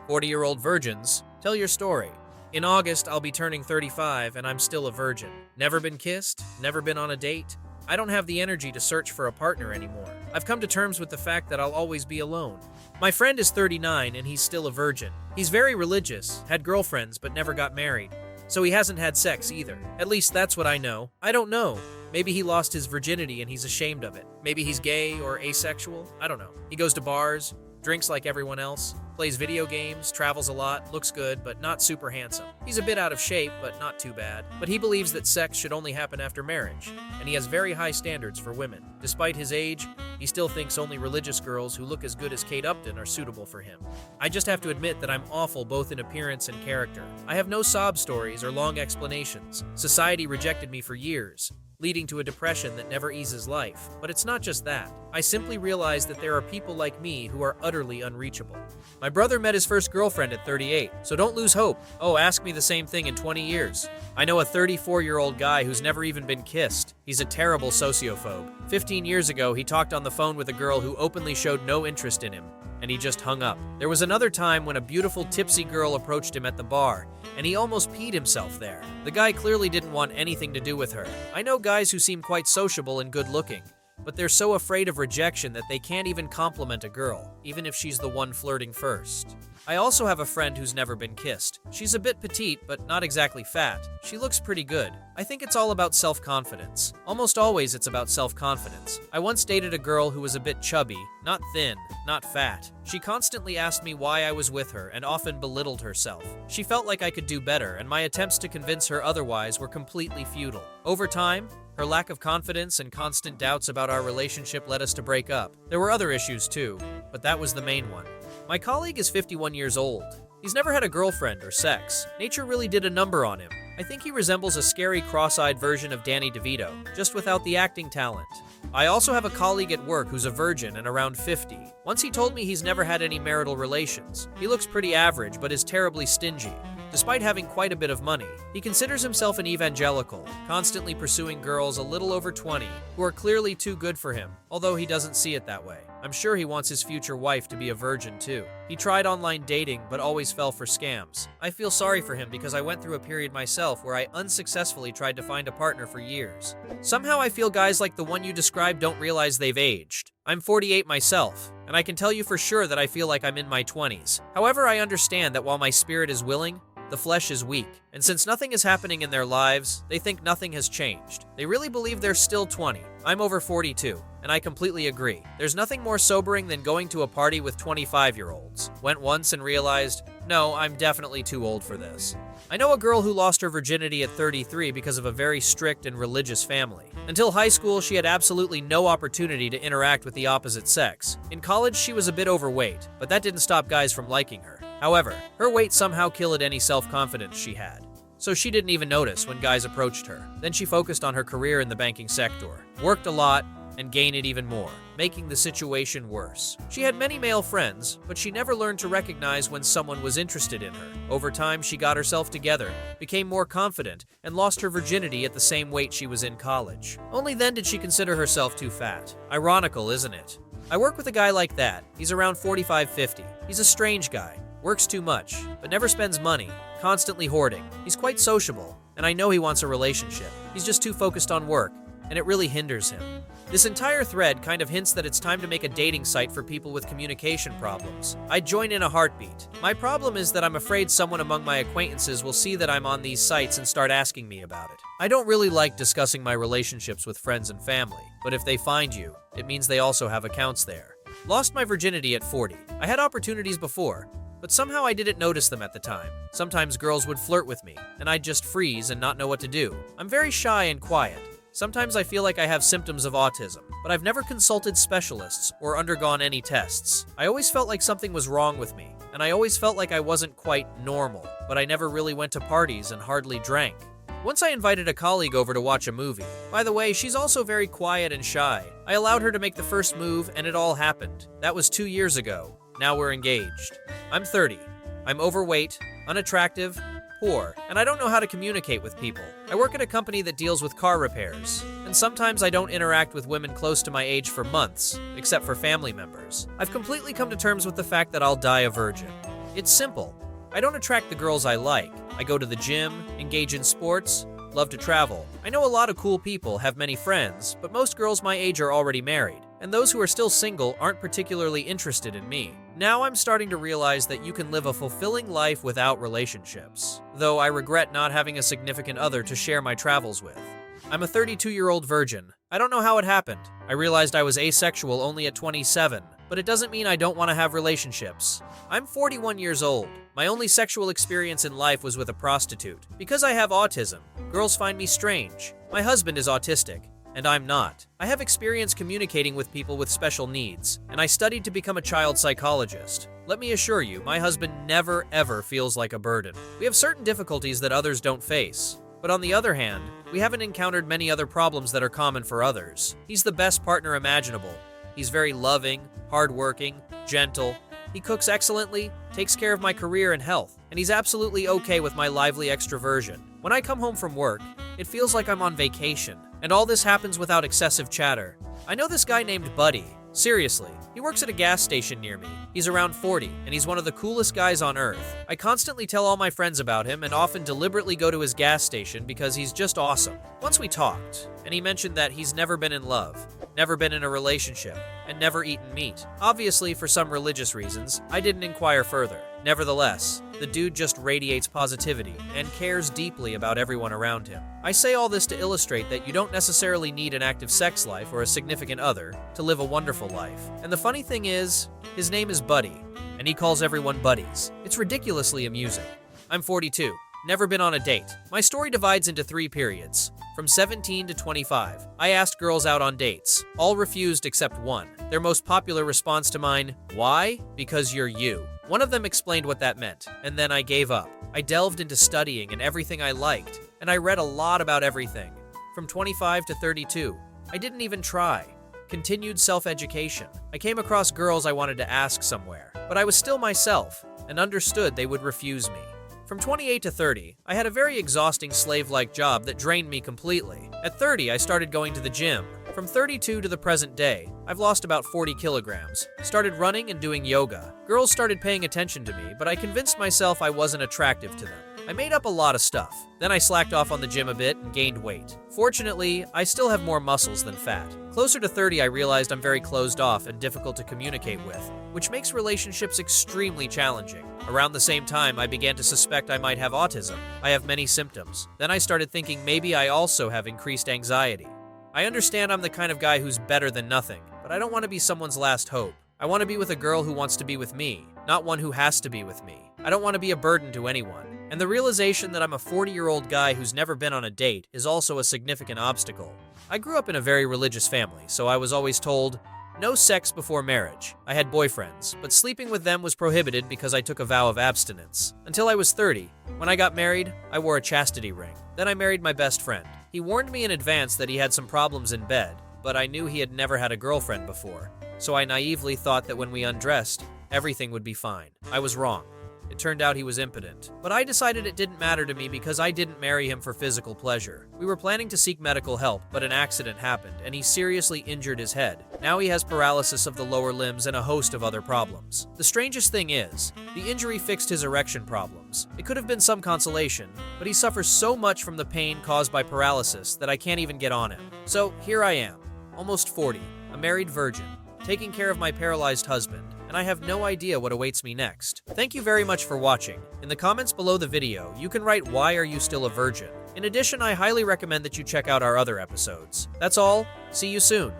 40-year-old virgins, tell your story. In August, I'll be turning 35 and I'm still a virgin. Never been kissed, never been on a date. I don't have the energy to search for a partner anymore. I've come to terms with the fact that I'll always be alone. My friend is 39 and he's still a virgin. He's very religious, had girlfriends but never got married. So he hasn't had sex either. At least that's what I know. I don't know. Maybe he lost his virginity and he's ashamed of it. Maybe he's gay or asexual. I don't know. He goes to bars, drinks like everyone else, plays video games, travels a lot, looks good, but not super handsome. He's a bit out of shape, but not too bad. But he believes that sex should only happen after marriage, and he has very high standards for women. Despite his age, he still thinks only religious girls who look as good as Kate Upton are suitable for him. I just have to admit that I'm awful both in appearance and character. I have no sob stories or long explanations. Society rejected me for years, leading to a depression that never eases life. But it's not just that. I simply realize that there are people like me who are utterly unreachable. My brother met his first girlfriend at 38, so don't lose hope. Oh, ask me the same thing in 20 years. I know a 34-year-old guy who's never even been kissed. He's a terrible sociophobe. 15 years ago, he talked on the phone with a girl who openly showed no interest in him, and he just hung up. There was another time when a beautiful tipsy girl approached him at the bar, and he almost peed himself there. The guy clearly didn't want anything to do with her. I know guys who seem quite sociable and good-looking, but they're so afraid of rejection that they can't even compliment a girl, even if she's the one flirting first. I also have a friend who's never been kissed. She's a bit petite, but not exactly fat. She looks pretty good. I think it's all about self-confidence. Almost always it's about self-confidence. I once dated a girl who was a bit chubby, not thin, not fat. She constantly asked me why I was with her and often belittled herself. She felt like I could do better, and my attempts to convince her otherwise were completely futile. Over time, her lack of confidence and constant doubts about our relationship led us to break up. There were other issues too, but that was the main one. My colleague is 51 years old. He's never had a girlfriend or sex. Nature really did a number on him. I think he resembles a scary cross-eyed version of Danny DeVito, just without the acting talent. I also have a colleague at work who's a virgin and around 50. Once he told me he's never had any marital relations. He looks pretty average, but is terribly stingy. Despite having quite a bit of money, he considers himself an evangelical, constantly pursuing girls a little over 20 who are clearly too good for him, although he doesn't see it that way. I'm sure he wants his future wife to be a virgin too. He tried online dating, but always fell for scams. I feel sorry for him because I went through a period myself where I unsuccessfully tried to find a partner for years. Somehow I feel guys like the one you described don't realize they've aged. I'm 48 myself, and I can tell you for sure that I feel like I'm in my 20s. However, I understand that while my spirit is willing, the flesh is weak, and since nothing is happening in their lives, they think nothing has changed. They really believe they're still 20. I'm over 42, and I completely agree. There's nothing more sobering than going to a party with 25-year-olds. Went once and realized, no, I'm definitely too old for this. I know a girl who lost her virginity at 33 because of a very strict and religious family. Until high school, she had absolutely no opportunity to interact with the opposite sex. In college, she was a bit overweight, but that didn't stop guys from liking her. However, her weight somehow killed any self-confidence she had. So she didn't even notice when guys approached her. Then she focused on her career in the banking sector, worked a lot, and gained it even more, making the situation worse. She had many male friends, but she never learned to recognize when someone was interested in her. Over time, she got herself together, became more confident, and lost her virginity at the same weight she was in college. Only then did she consider herself too fat. Ironical, isn't it? I work with a guy like that. He's around 45-50. He's a strange guy. Works too much, but never spends money, constantly hoarding. He's quite sociable, and I know he wants a relationship. He's just too focused on work, and it really hinders him. This entire thread kind of hints that it's time to make a dating site for people with communication problems. I'd join in a heartbeat. My problem is that I'm afraid someone among my acquaintances will see that I'm on these sites and start asking me about it. I don't really like discussing my relationships with friends and family, but if they find you, it means they also have accounts there. Lost my virginity at 40. I had opportunities before, but somehow I didn't notice them at the time. Sometimes girls would flirt with me, and I'd just freeze and not know what to do. I'm very shy and quiet. Sometimes I feel like I have symptoms of autism, but I've never consulted specialists or undergone any tests. I always felt like something was wrong with me, and I always felt like I wasn't quite normal, but I never really went to parties and hardly drank. Once I invited a colleague over to watch a movie. By the way, she's also very quiet and shy. I allowed her to make the first move, and it all happened. That was 2 years ago. Now we're engaged. I'm 30. I'm overweight, unattractive, poor, and I don't know how to communicate with people. I work at a company that deals with car repairs, and sometimes I don't interact with women close to my age for months, except for family members. I've completely come to terms with the fact that I'll die a virgin. It's simple. I don't attract the girls I like. I go to the gym, engage in sports, love to travel. I know a lot of cool people, have many friends, but most girls my age are already married, and those who are still single aren't particularly interested in me. Now I'm starting to realize that you can live a fulfilling life without relationships, though I regret not having a significant other to share my travels with. I'm a 32-year-old virgin. I don't know how it happened. I realized I was asexual only at 27, but it doesn't mean I don't want to have relationships. I'm 41 years old. My only sexual experience in life was with a prostitute. Because I have autism, girls find me strange. My husband is autistic, and I'm not. I have experience communicating with people with special needs, and I studied to become a child psychologist. Let me assure you, my husband never ever feels like a burden. We have certain difficulties that others don't face. But on the other hand, we haven't encountered many other problems that are common for others. He's the best partner imaginable. He's very loving, hardworking, gentle. He cooks excellently, takes care of my career and health, and he's absolutely okay with my lively extroversion. When I come home from work, it feels like I'm on vacation, and all this happens without excessive chatter. I know this guy named Buddy. Seriously, he works at a gas station near me. He's around 40, and he's one of the coolest guys on earth. I constantly tell all my friends about him and often deliberately go to his gas station because he's just awesome. Once we talked, and he mentioned that he's never been in love, never been in a relationship, and never eaten meat. Obviously, for some religious reasons, I didn't inquire further. Nevertheless, the dude just radiates positivity and cares deeply about everyone around him. I say all this to illustrate that you don't necessarily need an active sex life or a significant other to live a wonderful life. And the funny thing is, his name is Buddy, and he calls everyone buddies. It's ridiculously amusing. I'm 42. Never been on a date. My story divides into 3 periods. From 17 to 25, I asked girls out on dates. All refused except one. Their most popular response to mine, "Why? Because you're you." One of them explained what that meant, and then I gave up. I delved into studying and everything I liked, and I read a lot about everything. From 25 to 32, I didn't even try. Continued self-education. I came across girls I wanted to ask somewhere, but I was still myself, and understood they would refuse me. From 28 to 30, I had a very exhausting slave-like job that drained me completely. At 30, I started going to the gym. From 32 to the present day, I've lost about 40 kilograms. Started running and doing yoga. Girls started paying attention to me, but I convinced myself I wasn't attractive to them. I made up a lot of stuff. Then I slacked off on the gym a bit and gained weight. Fortunately, I still have more muscles than fat. Closer to 30, I realized I'm very closed off and difficult to communicate with, which makes relationships extremely challenging. Around the same time, I began to suspect I might have autism. I have many symptoms. Then I started thinking maybe I also have increased anxiety. I understand I'm the kind of guy who's better than nothing, but I don't want to be someone's last hope. I want to be with a girl who wants to be with me, not one who has to be with me. I don't want to be a burden to anyone. And the realization that I'm a 40-year-old guy who's never been on a date is also a significant obstacle. I grew up in a very religious family, so I was always told, no sex before marriage. I had boyfriends, but sleeping with them was prohibited because I took a vow of abstinence. Until I was 30. When I got married, I wore a chastity ring. Then I married my best friend. He warned me in advance that he had some problems in bed, but I knew he had never had a girlfriend before, so I naively thought that when we undressed, everything would be fine. I was wrong. It turned out he was impotent. But I decided it didn't matter to me because I didn't marry him for physical pleasure. We were planning to seek medical help, but an accident happened, and he seriously injured his head. Now he has paralysis of the lower limbs and a host of other problems. The strangest thing is, the injury fixed his erection problems. It could have been some consolation, but he suffers so much from the pain caused by paralysis that I can't even get on him. So here I am, almost 40, a married virgin, taking care of my paralyzed husband, and I have no idea what awaits me next. Thank you very much for watching. In the comments below the video, you can write "Why are you still a virgin?" In addition, I highly recommend that you check out our other episodes. That's all. See you soon.